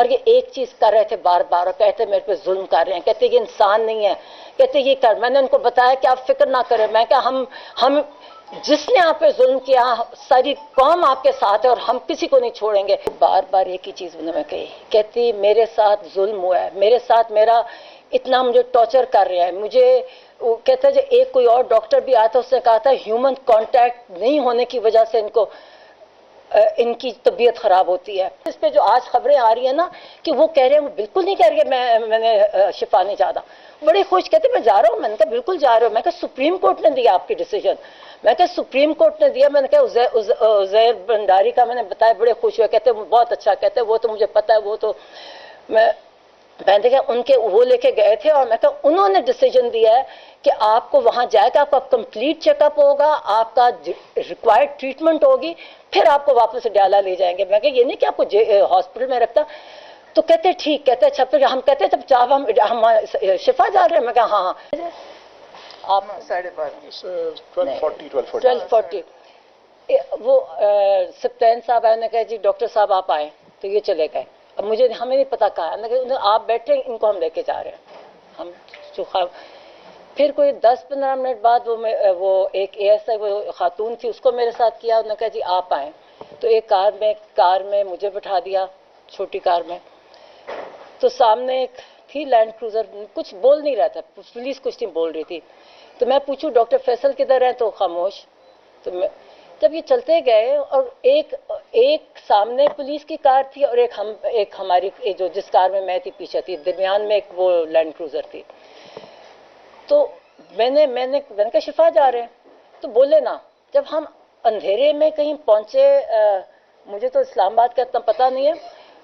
اور یہ ایک چیز کر رہے تھے بار بار اور کہتے میرے پہ ظلم کر رہے ہیں, کہتے یہ انسان نہیں ہے, کہتے یہ کر. میں نے ان کو بتایا کہ آپ فکر نہ کریں, میں کہا ہم جس نے آپ پہ ظلم کیا ساری قوم آپ کے ساتھ ہے اور ہم کسی کو نہیں چھوڑیں گے. بار بار ایک ہی چیز انہوں نے کہی, کہتی میرے ساتھ ظلم ہوا ہے, میرے ساتھ میرا اتنا مجھے ٹارچر کر رہا ہے. مجھے کہتا ہے جو ایک کوئی اور ڈاکٹر بھی آیا تھا, اس نے کہا تھا ہیومن کانٹیکٹ نہیں ہونے کی وجہ سے ان کی طبیعت خراب ہوتی ہے. اس پہ جو آج خبریں آ رہی ہیں نا کہ وہ کہہ رہے ہیں, وہ بالکل نہیں کہہ رہی ہے میں نے شفا نہیں چاہتا, بڑی خوش کہتے میں جا رہا ہوں. میں نے کہا بالکل جا رہا ہوں. میں کہا سپریم کورٹ نے دیا آپ کی ڈیسیجن, میں کہا سپریم کورٹ نے دیا. میں نے کہا عزیر بھنڈاری کا میں نے بتایا, بڑے خوش ہوئے, کہتے بہت اچھا, کہتے وہ تو مجھے پتا ہے, وہ تو میں نے کہا ان کے وہ لے کے گئے تھے اور میں کہا انہوں نے ڈیسیجن دیا ہے کہ آپ کو وہاں جائے گا, آپ کا کمپلیٹ چیک اپ ہوگا, آپ کا ریکوائرڈ ٹریٹمنٹ ہوگی, پھر آپ کو واپس ڈیالہ لے جائیں گے. میں کہا یہ نہیں کہ آپ کو ہاسپٹل میں رکھتا. تو کہتے ٹھیک, کہتے اچھا. پھر ہم کہتے جب جب ہم شفا جا رہے ہیں. میں کہا ہاں آپ 12:40 وہ سپتین صاحب آئے, نے کہا جی ڈاکٹر صاحب آپ آئے, تو یہ چلے گئے. اب ہمیں نہیں پتا کہا ہے, آپ بیٹھے ان کو ہم لے کے جا رہے ہیں. ہم پھر کوئی 10-15 منٹ بعد وہ ایک ASI وہ خاتون تھی, اس کو میرے ساتھ کیا. انہوں نے کہا جی آپ آئیں, تو ایک کار میں مجھے بٹھا دیا, چھوٹی کار میں. تو سامنے ایک تھی لینڈ کروزر, کچھ بول نہیں رہا تھا, پولیس کچھ نہیں بول رہی تھی. تو میں پوچھوں ڈاکٹر فیصل کدھر ہیں, تو خاموش. تو جب یہ چلتے گئے اور ایک سامنے پولیس کی کار تھی اور ایک ہماری جو جس کار میں تھی پیچھے تھی, درمیان میں ایک وہ لینڈ کروزر تھی. تو میں نے کہا شفا جا رہے ہیں. تو بولے نا, جب ہم اندھیرے میں کہیں پہنچے, مجھے تو اسلام آباد کا اتنا پتہ نہیں ہے,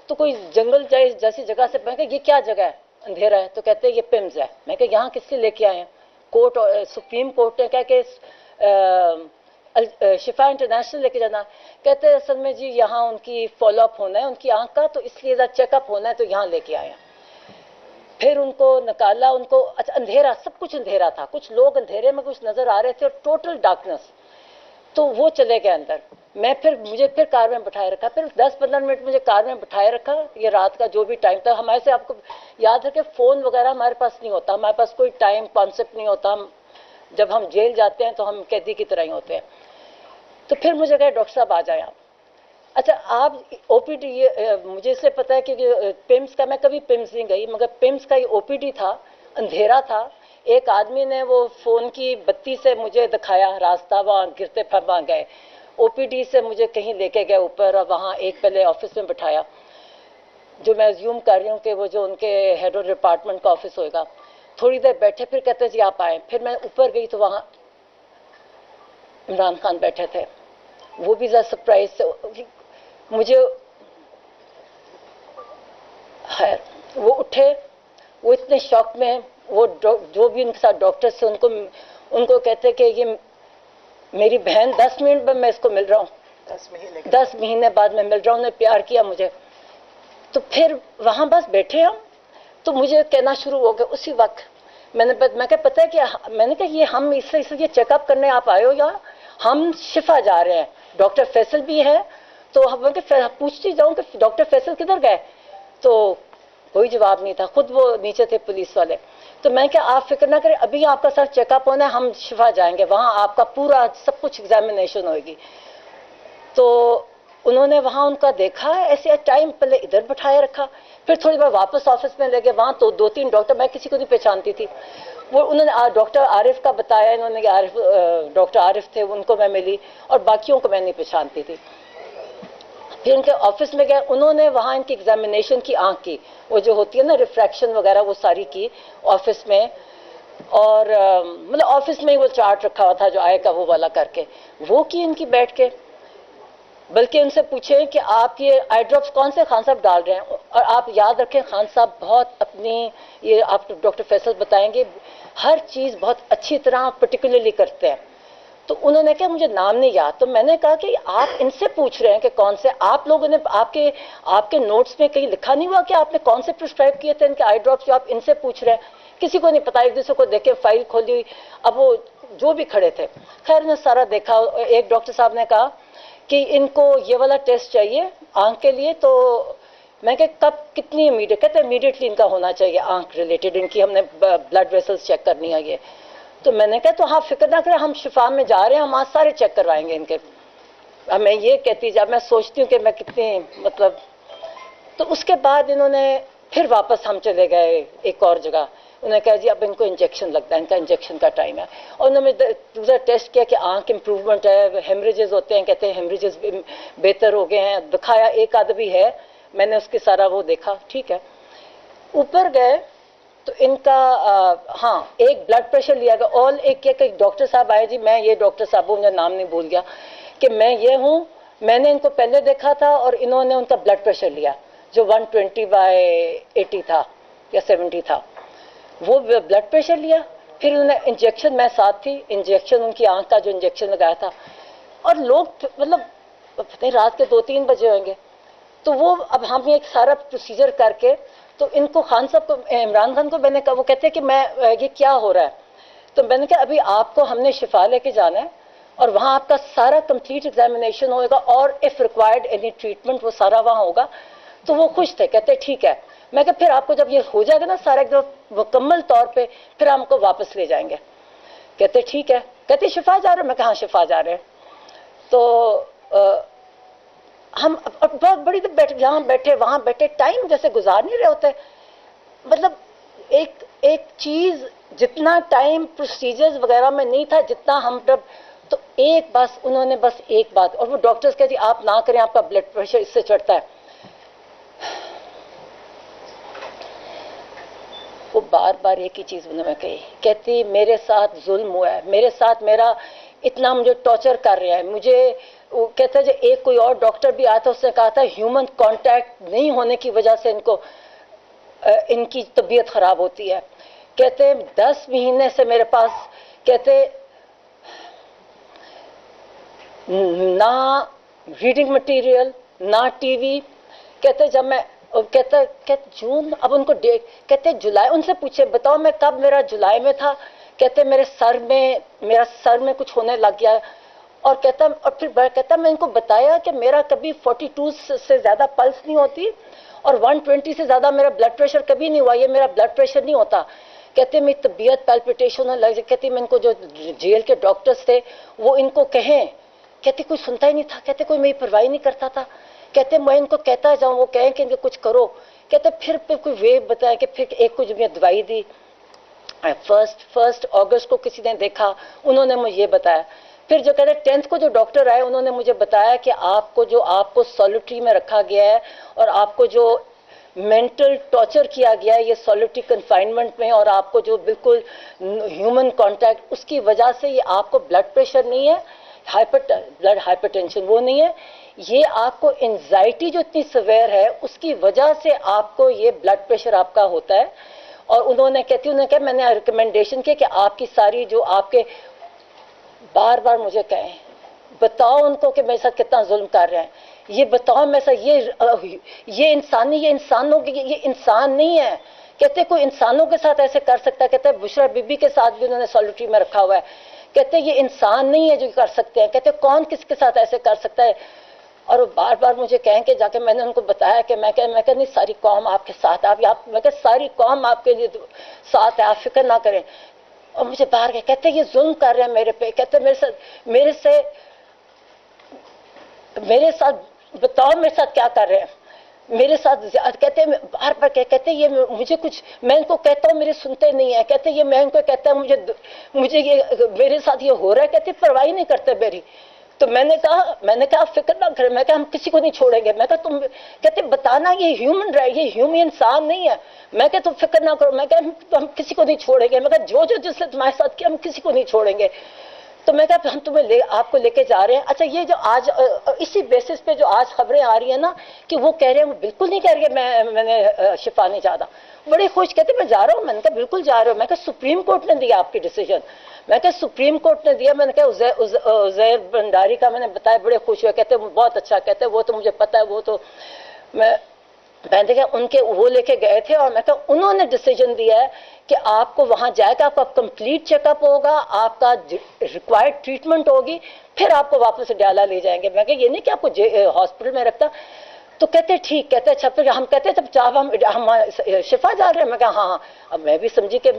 تو کوئی جنگل جیسی جگہ سے, میں کہا یہ کیا جگہ ہے, اندھیرا ہے. تو کہتے ہیں یہ پمز ہے. میں کہا یہاں کس سے لے کے آئے ہیں؟ کورٹ, سپریم کورٹ نے کہا کہ شفا انٹرنیشنل لے کے جانا. کہتے ہیں اصل میں جی یہاں ان کی فالو اپ ہونا ہے ان کی آنکھ کا, تو اس لیے چیک اپ ہونا ہے, تو یہاں لے کے آئے ہیں. پھر ان کو نکالا, ان کو اچھا اندھیرا, سب کچھ اندھیرا تھا, کچھ لوگ اندھیرے میں کچھ نظر آ رہے تھے اور ٹوٹل ڈارکنس. تو وہ چلے گئے اندر. مجھے پھر کار میں بٹھائے رکھا, پھر 10-15 منٹ مجھے کار میں بٹھائے رکھا. یہ رات کا جو بھی ٹائم تھا, ہمارے سے آپ کو یاد ہے کہ فون وغیرہ ہمارے پاس نہیں ہوتا, ہمارے پاس کوئی ٹائم کانسیپٹ نہیں ہوتا. جب ہم جیل جاتے ہیں تو ہم قیدی کی طرح ہی ہوتے ہیں. تو پھر مجھے کہا ڈاکٹر صاحب آ جائیں آپ. اچھا آپ OPD, مجھے اس سے پتا ہے کہ پمس کا, میں کبھی پمس نہیں گئی, مگر پمس کا یہ OPD تھا, اندھیرا تھا. ایک آدمی نے وہ فون کی بتی سے مجھے دکھایا راستہ, وہاں گرتے پھر وہاں گئے. OPD سے مجھے کہیں لے کے گئے اوپر, اور وہاں ایک پہلے آفس میں بٹھایا, جو میں زیوم کر رہی ہوں کہ وہ جو ان کے ہیڈ آف ڈپارٹمنٹ کا آفس ہوئے گا. تھوڑی دیر بیٹھے, پھر کہتے جی آپ آئیں. پھر میں اوپر گئی تو وہاں عمران خان بیٹھے تھے. وہ بھی ذرا سرپرائز سے مجھے, خیر وہ اٹھے, وہ اتنے شوق میں, وہ جو بھی ان کے ساتھ ڈاکٹر سے ان کو کہتے کہ یہ میری بہن, 10 منٹ میں اس کو مل رہا ہوں, 10 مہینے بعد میں مل رہا ہوں, نے پیار کیا مجھے. تو پھر وہاں بس بیٹھے ہم, تو مجھے کہنا شروع ہو گیا اسی وقت. میں کہا پتہ ہے کہ میں نے کہا یہ ہم اس سے یہ چیک اپ کرنے آپ آئے ہو یا ہم شفا جا رہے ہیں؟ ڈاکٹر فیصل بھی ہے. تو پوچھتی جاؤں کہ ڈاکٹر فیصل کدھر گئے, تو کوئی جواب نہیں تھا. خود وہ نیچے تھے پولیس والے. تو میں کہ آپ فکر نہ کریں, ابھی آپ کا سر چیک اپ ہونا ہے, ہم شفا جائیں گے, وہاں آپ کا پورا سب کچھ ایگزامینیشن ہوئے گی. تو انہوں نے وہاں ان کا دیکھا, ایسے ٹائم پہلے ادھر بٹھائے رکھا, پھر تھوڑی بار واپس آفس میں لے گئے. وہاں تو 2-3 ڈاکٹر, میں کسی کو نہیں پہچانتی تھی. وہ انہوں نے ڈاکٹر عارف کا بتایا, انہوں نے ڈاکٹر عارف تھے, ان کو میں ملی, اور باقیوں کو میں نہیں پہچانتی تھی. پھر ان کے آفس میں گئے, انہوں نے وہاں ان کی ایگزامینیشن کی, آنکھ کی وہ جو ہوتی ہے نا ریفریکشن وغیرہ, وہ ساری کی آفس میں. اور مطلب آفس میں ہی وہ چارٹ رکھا ہوا تھا جو آئے کا وہ والا کر کے, وہ کی ان کی بیٹھ کے. بلکہ ان سے پوچھیں کہ آپ یہ آئی ڈراپس کون سے خان صاحب ڈال رہے ہیں. اور آپ یاد رکھیں خان صاحب بہت اپنی, یہ آپ ڈاکٹر فیصل بتائیں گے, ہر چیز بہت اچھی طرح پرٹیکولرلی کرتے ہیں. تو انہوں نے کہا مجھے نام نہیں یاد. تو میں نے کہا کہ آپ ان سے پوچھ رہے ہیں کہ کون سے, آپ لوگوں نے آپ کے نوٹس میں کہیں لکھا نہیں ہوا کہ آپ نے کون سے پرسکرائب کیے تھے ان کے آئی ڈراپس, جو آپ ان سے پوچھ رہے ہیں. کسی کو نہیں پتا, ایک دوسرے کو دیکھے, فائل کھولی ہوئی. اب وہ جو بھی کھڑے تھے, خیر نے سارا دیکھا. ایک ڈاکٹر صاحب نے کہا کہ ان کو یہ والا ٹیسٹ چاہیے آنکھ کے لیے, تو میں کہ کب کتنی امیڈیٹ؟ کہتے امیڈیٹلی ان کا ہونا چاہیے آنکھ ریلیٹڈ، ان کی ہم نے بلڈ ویسلس چیک کرنی ہے یہ. تو میں نے کہا تو ہاں فکر نہ کریں، ہم شفا میں جا رہے ہیں، ہم آج سارے چیک کروائیں گے ان کے. اب میں یہ کہتی جب میں سوچتی ہوں کہ میں کتنی مطلب. تو اس کے بعد انہوں نے پھر واپس ہم چلے گئے ایک اور جگہ. انہوں نے کہا جی اب ان کو انجیکشن لگتا ہے، ان کا انجیکشن کا ٹائم ہے. اور انہوں نے دوسرا ٹیسٹ کیا کہ آنکھ امپروومنٹ ہے، ہیمریجز ہوتے ہیں، کہتے ہیں ہیمریجز بہتر ہو گئے ہیں. دکھایا ایک آدھ بھی ہے، میں نے اس کے سارا وہ دیکھا، ٹھیک ہے. اوپر گئے تو ان کا ہاں ایک بلڈ پریشر لیا گیا. اور ایک ڈاکٹر صاحب آئے، جی میں یہ ڈاکٹر صاحب ہوں، مجھے نام نہیں بھول گیا، کہ میں یہ ہوں، میں نے ان کو پہلے دیکھا تھا اور انہوں نے ان کا بلڈ پریشر لیا جو 120/80 تھا یا 70 تھا، وہ بلڈ پریشر لیا. پھر انہوں نے انجیکشن، میں ساتھ تھی، انجیکشن ان کی آنکھ کا جو انجیکشن لگایا تھا. اور لوگ مطلب پتہ نہیں رات کے 2-3 بجے ہوئیں گے. تو وہ اب ہم ایک سارا پروسیجر کر کے تو ان کو خان صاحب کو، عمران خان کو میں نے کہا، وہ کہتے ہیں کہ میں یہ کیا ہو رہا ہے. تو میں نے کہا ابھی آپ کو ہم نے شفا لے کے جانا ہے اور وہاں آپ کا سارا کمپلیٹ ایگزامینیشن ہوگا اور اف ریکوائرڈ اینی ٹریٹمنٹ وہ سارا وہاں ہوگا. تو وہ خوش تھے، کہتے ٹھیک ہے. میں کہا پھر آپ کو جب یہ ہو جائے گا نا سارا ایک دم مکمل طور پہ، پھر ہم کو واپس لے جائیں گے. کہتے ٹھیک ہے. کہتے شفا جا رہے ہیں؟ میں کہا ہاں شفا جا رہے ہیں. تو ہم بہت بڑی یہاں بیٹھے وہاں بیٹھے ٹائم جیسے گزار نہیں رہے ہوتے. مطلب ایک چیز جتنا ٹائم پروسیجرز وغیرہ میں نہیں تھا جتنا ہم جب. تو ایک بس انہوں نے بس ایک بات، اور وہ ڈاکٹرز کہتے جی آپ نہ کریں، آپ کا بلڈ پریشر اس سے چڑھتا ہے. وہ بار بار ایک ہی چیز انہوں نے کہی، کہتی میرے ساتھ ظلم ہوا ہے، میرے ساتھ میرا اتنا مجھے ٹارچر کر رہے ہیں. مجھے کہتا ہے جو ایک کوئی اور ڈاکٹر بھی آیا تھا، اس نے کہا تھا ہیومن کانٹیکٹ نہیں ہونے کی وجہ سے ان کی طبیعت خراب ہوتی ہے. کہتے 10 مہینے سے میرے پاس، کہتے نہ ریڈنگ مٹیریل نہ ٹی وی. کہتے جب میں کہتے جون، اب ان کو کہتے جولائی، ان سے پوچھے بتاؤ میں کب، میرا جولائی میں تھا. کہتے میرا سر میں کچھ ہونے لگ گیا. اور کہتا، اور پھر کہتا میں ان کو بتایا کہ میرا کبھی 42 سے زیادہ پلس نہیں ہوتی اور 120 سے زیادہ میرا بلڈ پریشر کبھی نہیں ہوا، یہ میرا بلڈ پریشر نہیں ہوتا. کہتے میری طبیعت پیلپیٹیشن لگ جائے. کہتی میں ان کو جو جیل کے ڈاکٹرز تھے وہ ان کو کہیں، کہتے کوئی سنتا ہی نہیں تھا. کہتے کوئی میری پرواہی نہیں کرتا تھا. کہتے میں ان کو کہتا جاؤں، وہ کہیں کہ ان کو کچھ کرو. کہتے پھر کوئی وے بتایا کہ پھر ایک کچھ میں دوائی دی. 1 اگست کو کسی نے دیکھا، انہوں نے مجھے یہ بتایا. پھر جو کہتے 10th کو جو ڈاکٹر آئے انہوں نے مجھے بتایا کہ آپ کو سولیٹری میں رکھا گیا ہے اور آپ کو جو مینٹل ٹارچر کیا گیا ہے یہ سولیٹری کنفائنمنٹ میں، اور آپ کو جو بالکل ہیومن کانٹیکٹ، اس کی وجہ سے یہ آپ کو بلڈ پریشر نہیں ہے، بلڈ ہائپر ٹینشن وہ نہیں ہے، یہ آپ کو انزائٹی جو اتنی سویر ہے اس کی وجہ سے آپ کو یہ بلڈ پریشر آپ کا ہوتا ہے. اور انہوں نے کہا میں نے ریکمنڈیشن کی کہ آپ کی ساری جو آپ کے، بار بار مجھے کہیں بتاؤ ان کو کہ میرے ساتھ کتنا ظلم کر رہے ہیں، یہ بتاؤ میرے ساتھ یہ انسانوں کی، یہ انسان نہیں ہے. کہتے کوئی انسانوں کے ساتھ ایسے کر سکتا ہے؟ کہتے بشرا بی بی کے ساتھ بھی انہوں نے سولیٹری میں رکھا ہوا ہے. کہتے یہ انسان نہیں ہے جو کر سکتے ہیں. کہتے کون کس کے ساتھ ایسے کر سکتا ہے؟ اور وہ بار بار مجھے کہیں کہ جا کے میں نے ان کو بتایا کہ میں کہ نہیں ساری قوم آپ کے ساتھ، میں کہ ساری قوم آپ کے لیے ساتھ ہے، آپ فکر نہ کریں. اور مجھے باہر گئے، کہتے یہ ظلم کر رہے ہیں میرے پہ. کہتے میرے ساتھ بتاؤ میرے ساتھ کیا کر رہے ہیں میرے ساتھ. کہتے بار بار کہتے یہ مجھے کچھ، میں ان کو کہتا ہوں میرے سنتے نہیں ہیں. کہتے یہ میں ان کو کہتا ہوں مجھے یہ میرے ساتھ یہ ہو رہا ہے. کہتے پرواہی نہیں کرتے میری. تو میں نے کہا آپ فکر نہ کریں، میں کہا ہم کسی کو نہیں چھوڑیں گے. میں کہا تم، کہتے بتانا یہ ہیومن رائٹ، یہ ہیومن انسان نہیں ہے. میں کہا تم فکر نہ کرو، میں کہا ہم کسی کو نہیں چھوڑیں گے. میں کہا جو جس نے تمہارے ساتھ کیا ہم کسی کو نہیں چھوڑیں گے. تو میں کہا ہم تمہیں آپ کو لے کے جا رہے ہیں. اچھا یہ جو آج اسی بیسس پہ جو آج خبریں آ رہی ہیں نا کہ وہ کہہ رہے ہیں، وہ بالکل نہیں کہہ رہے کہ میں نے شفا نہیں چاہتا. بڑے خوش، کہتے میں جا رہا ہوں. میں نے کہا بالکل جا رہا ہوں. میں کہا سپریم کورٹ نے دیا آپ کی ڈیسیجن. میں کہا سپریم کورٹ نے دیا. میں نے کہا عزیر بنڈاری کا میں نے بتایا، بڑے خوش ہوئے. کہتے بہت اچھا. کہتے وہ تو مجھے پتا ہے، وہ تو میں نے کہا ان کے وہ لے کے گئے تھے. اور میں کہا انہوں نے ڈیسیجن دیا ہے کہ آپ کو وہاں جائے گا، آپ کا کمپلیٹ چیک اپ ہوگا، آپ کا ریکوائرڈ ٹریٹمنٹ ہوگی، پھر آپ کو واپس ڈیالہ لے جائیں گے. میں کہا یہ نہیں کہ آپ کو ہاسپٹل میں رکھتا. تو کہتے ٹھیک, کہتے اچھا. پھر ہم کہتے جب ہم شفا جا رہے ہیں, میں کہا ہاں ہاں. اب میں بھی سمجھی کہ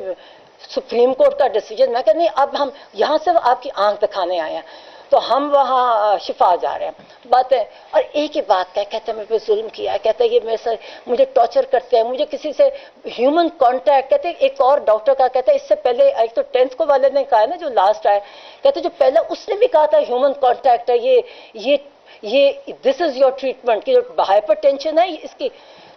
سپریم کورٹ کا ڈیسیجن, میں کہ نہیں اب ہم یہاں سے آپ کی آنکھ دکھانے آئے ہیں, تو ہم وہاں شفا جا رہے ہیں باتیں. اور ایک ہی بات کہتے ہیں میرے پہ ظلم کیا ہے, کہتے ہیں یہ میرے سے مجھے ٹارچر کرتے ہیں, مجھے کسی سے ہیومن کانٹیکٹ. کہتے ہیں ایک اور ڈاکٹر کا, کہتے ہیں اس سے پہلے ایک تو 10th کو والے نے کہا ہے نا جو لاسٹ آئے, کہتے جو پہلے اس نے بھی کہا تھا ہیومن کانٹیکٹ ہے, یہ دس از یور ٹریٹمنٹ, کہ جو ہائپر ٹینشن ہے اس کی,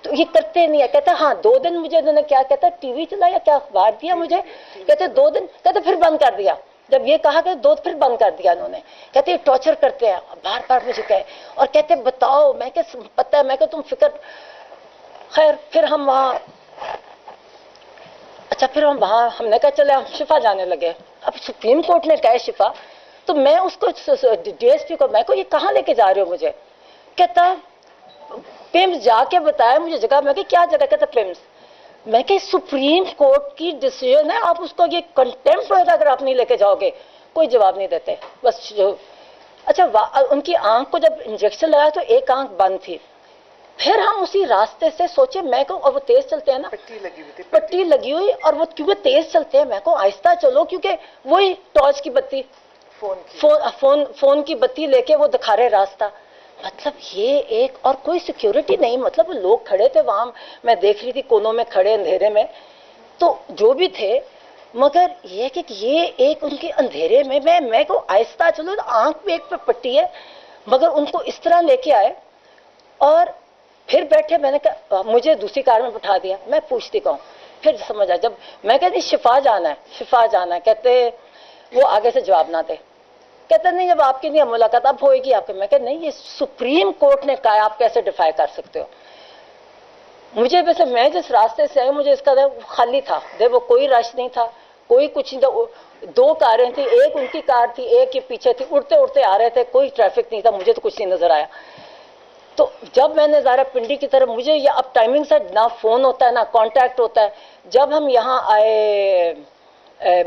تو یہ کرتے نہیں ہے. کہتا ہاں 2 دن مجھے انہوں نے کیا کہتا ٹی وی چلایا, کیا اخبار دیا مجھے, کہتے 2 دن, کہتے پھر بند کر دیا. جب یہ کہا کہ 2 پھر بند کر دیا انہوں نے. کہتے یہ ٹارچر کرتے ہیں بار بار مجھے کہے, اور کہتے بتاؤ, میں کہ پتہ ہے, میں کہ تم فکر. خیر پھر ہم وہاں, اچھا پھر ہم وہاں, ہم نے کہا چلے ہم شفا جانے لگے. اب سپریم کورٹ نے کہا شفا, تو میں اس کو ڈی ایس پی کو, میں کو یہ کہاں لے کے جا رہے ہو مجھے, کہتا پیمز جا کے بتایا مجھے جگہ. میں کہ کیا جگہ, کہتا پیمز. میں کہ سپریم کورٹ کی ڈیسیژن ہے, آپ اس کو یہ کنٹمپٹ ہوتا اگر آپ نہیں لے کے جاؤ گے. کوئی جواب نہیں دیتے بس جو. اچھا ان کی آنکھ کو جب انجیکشن لگایا تو ایک آنکھ بند تھی. پھر ہم اسی راستے سے سوچے, میں کو, اور وہ تیز چلتے ہیں نا, پٹی لگی ہوئی, اور وہ کیونکہ تیز چلتے ہیں, میں کو آہستہ چلو, کیونکہ وہی ٹارچ کی بتی, فون کی بتی لے کے وہ دکھا رہے راستہ. مطلب یہ ایک, اور کوئی سیکیورٹی نہیں, مطلب لوگ کھڑے تھے وہاں, میں دیکھ رہی تھی کونوں میں کھڑے اندھیرے میں, تو جو بھی تھے. مگر یہ کہ یہ ایک ان کے اندھیرے میں, میں کو آہستہ چلو, آنکھ بھی ایک پہ پٹی ہے, مگر ان کو اس طرح لے کے آئے اور پھر بیٹھے. میں نے کہا مجھے دوسری کار میں بٹھا دیا, میں پوچھتی کہوں, پھر سمجھ آیا جب میں کہتی شفا جانا ہے, شفا جانا ہے. کہتے وہ آگے سے جواب نہ دے, کہتے نہیں جب آپ کی نہیں ملاقات اب ہوئے گی آپ کے. میں کہ نہیں, یہ سپریم کورٹ نے کہا, آپ کیسے ڈیفائی کر سکتے ہو. مجھے ویسے, میں جس راستے سے آئی مجھے اس کا خالی تھا, وہ کوئی رش نہیں تھا, کوئی کچھ نہیں تھا. 2 کاریں تھیں, ایک ان کی کار تھی, ایک کے پیچھے تھی, اڑتے اڑتے آ رہے تھے, کوئی ٹریفک نہیں تھا, مجھے تو کچھ نہیں نظر آیا. تو جب میں نے زارا پنڈی کی طرف, مجھے یہ اب ٹائمنگ سے نہ فون ہوتا ہے نہ کانٹیکٹ ہوتا ہے. جب ہم یہاں آئے,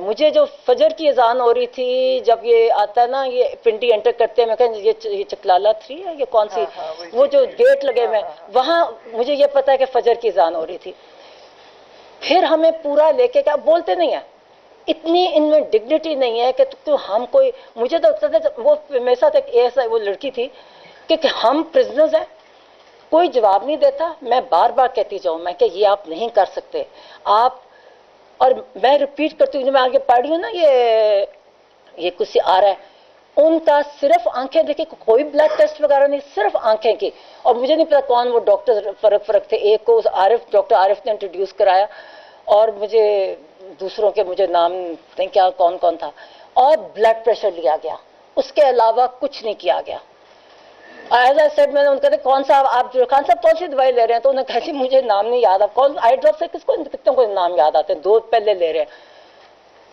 مجھے جو فجر کی اذان ہو رہی تھی, جب یہ آتا ہے نا, یہ پنڈی انٹر کرتے ہیں, میں کہیں یہ چکلالہ 3 ہے, یہ کون سی, وہ جو گیٹ لگے ہوئے, وہاں مجھے یہ پتا ہے کہ فجر کی اذان ہو رہی تھی. پھر ہمیں پورا لے کے, کیا بولتے نہیں ہیں, اتنی ان میں ڈگنیٹی نہیں ہے کہ ہم کوئی, مجھے تو وہ میرے ساتھ ایک ایسا وہ لڑکی تھی کہ ہم پرزنرز ہیں, کوئی جواب نہیں دیتا. میں بار بار کہتی جاؤں, میں کہ یہ آپ نہیں کر سکتے آپ, اور میں ریپیٹ کرتی ہوں, جو میں آگے پڑھ رہی ہوں نا, یہ کچھ آ رہا ہے, ان کا صرف آنکھیں دیکھیں, کوئی بلڈ ٹیسٹ وغیرہ نہیں, صرف آنکھیں کی. اور مجھے نہیں پتا کون وہ ڈاکٹر فرق تھے, ایک کو ڈاکٹر عارف نے انٹروڈیوس کرایا, اور مجھے دوسروں کے مجھے نام نہیں کیا کون تھا, اور بلڈ پریشر لیا گیا, اس کے علاوہ کچھ نہیں کیا گیا. ایز آئی سیڈ, میں نے ان کو کہا کون سا آپ خان صاحب کون سی دوائی لے رہے ہیں, تو انہوں نے کہا مجھے نام نہیں یاد, آپ کون آئی ڈراپ سے کتنے کو نام یاد آتے ہیں, 2 پہلے لے رہے ہیں,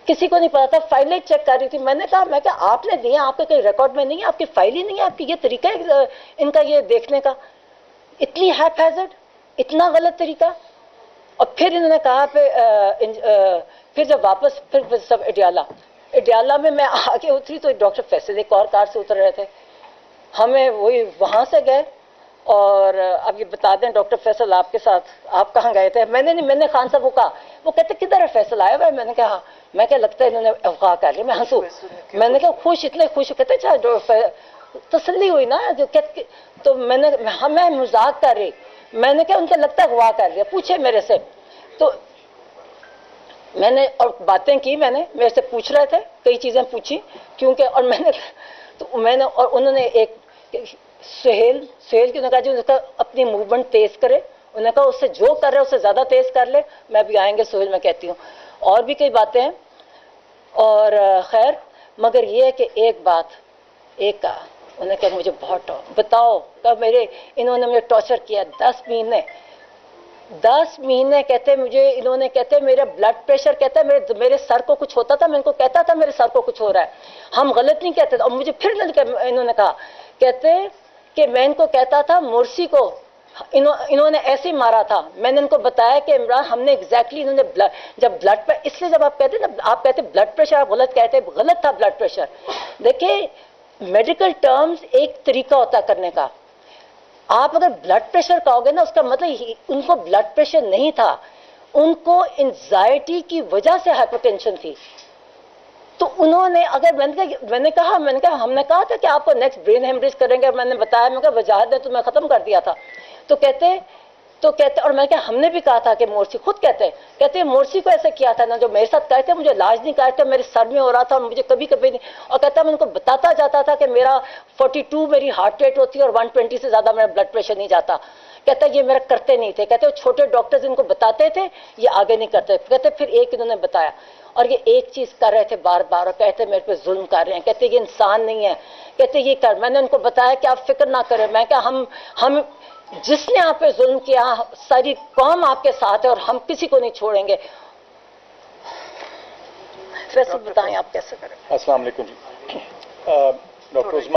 کسی کو نہیں پتا تھا. فائلیں چیک کر رہی تھی, میں نے کہا آپ نے دیے, آپ کے کہیں ریکارڈ میں نہیں ہے, آپ کی فائل ہی نہیں ہے, آپ کی یہ طریقہ ہے ان کا یہ دیکھنے کا, اتنی ہیپ ہیزڈ, اتنا غلط طریقہ. اور پھر انہوں نے کہا پھر جب واپس پھر سب اڈیالہ میں آگے اتری تو ڈاکٹر فیصل ایک اور کار سے اتر رہے تھے, ہمیں وہی وہاں سے گئے. اور اب یہ بتا دیں ڈاکٹر فیصل آپ کے ساتھ, آپ کہاں گئے تھے. میں نے خان صاحب کو کہا, وہ کہتے کدھر ہے فیصل آیا ہوا ہے. میں نے کہا میں کیا لگتا ہے انہوں نے افواہ کر لی. میں ہنسوں, میں نے کہا خوش, اتنے خوش, کہتے اچھا تسلی ہوئی نا, تو میں مذاق کر رہی, میں نے کہا ان کا لگتا ہے اغوا کر لیا, پوچھے میرے سے. تو میں نے اور باتیں کی, میں نے میرے سے پوچھ رہے تھے, کئی چیزیں پوچھی, کیونکہ اور میں نے اور انہوں نے ایک سہیل کی نے کہا جی اپنی موومنٹ تیز کرے, انہوں نے کہا اس سے جو کر رہے اس سے زیادہ تیز کر لے. میں بھی آئیں گے سہیل, میں کہتی ہوں, اور بھی کئی باتیں ہیں. اور خیر, مگر یہ ہے کہ ایک بات, ایک کہا انہوں نے کہا مجھے بہت بتاؤ, کب انہوں نے مجھے ٹارچر کیا 10 مہینے کہتے مجھے, انہوں نے کہتے میرا بلڈ پریشر, کہتا ہے میرے سر کو کچھ ہوتا تھا, میں ان کو کہتا تھا میرے سر کو کچھ ہو رہا ہے, ہم غلط نہیں کہتے تھے. اور مجھے پھر انہوں نے کہا, کہتے کہ میں ان کو کہتا تھا مرسی کو انہوں نے ایسے ہی مارا تھا. میں نے ان کو بتایا کہ عمران ہم نے ایگزیکٹلی, انہوں نے جب بلڈ پر, اس لیے جب آپ کہتے نا, آپ کہتے بلڈ پریشر, آپ غلط کہتے, غلط تھا بلڈ پریشر. دیکھیں میڈیکل ٹرمز ایک طریقہ ہوتا کرنے کا, آپ اگر بلڈ پریشر کہوگے نا، اس کا مطلب ان کو بلڈ پریشر نہیں تھا، ان کو انزائٹی کی وجہ سے ہائپر ٹینشن تھی. تو انہوں نے اگر میں نے کہا ہم نے کہا تھا کہ آپ کو نیکسٹ برین ہیمریج کریں گے، میں نے بتایا، میں کہا وجاہت نے تو میں ختم کر دیا تھا. تو کہتے اور میں کہا ہم نے بھی کہا تھا کہ مورسی خود کہتے مورسی کو ایسے کیا تھا نا، جو میرے ساتھ کہتے مجھے علاج نہیں کرتے، میرے سر میں ہو رہا تھا اور مجھے کبھی نہیں، اور کہتا میں ان کو بتاتا جاتا تھا کہ میرا 42 میری ہارٹ ریٹ ہوتی ہے اور 120 سے زیادہ میرا بلڈ پریشر نہیں جاتا. کہتا یہ میرا کرتے نہیں تھے. کہتے وہ چھوٹے ڈاکٹرز ان کو بتاتے تھے، یہ آگے نہیں کرتے. کہتے پھر ایک انہوں نے بتایا اور یہ ایک چیز کر رہے تھے بار بار، اور کہتے میرے پہ ظلم کر رہے ہیں. کہتے یہ انسان نہیں ہے. کہتے یہ کر، میں نے ان کو بتایا کہ آپ فکر نہ کریں. میں کہ ہم جس نے آپ پہ ظلم کیا ساری قوم آپ کے ساتھ ہے اور ہم کسی کو نہیں چھوڑیں گے. ویسے بتائیں آپ کیسے کریں. السلام علیکم جی. ڈاکٹر عثمان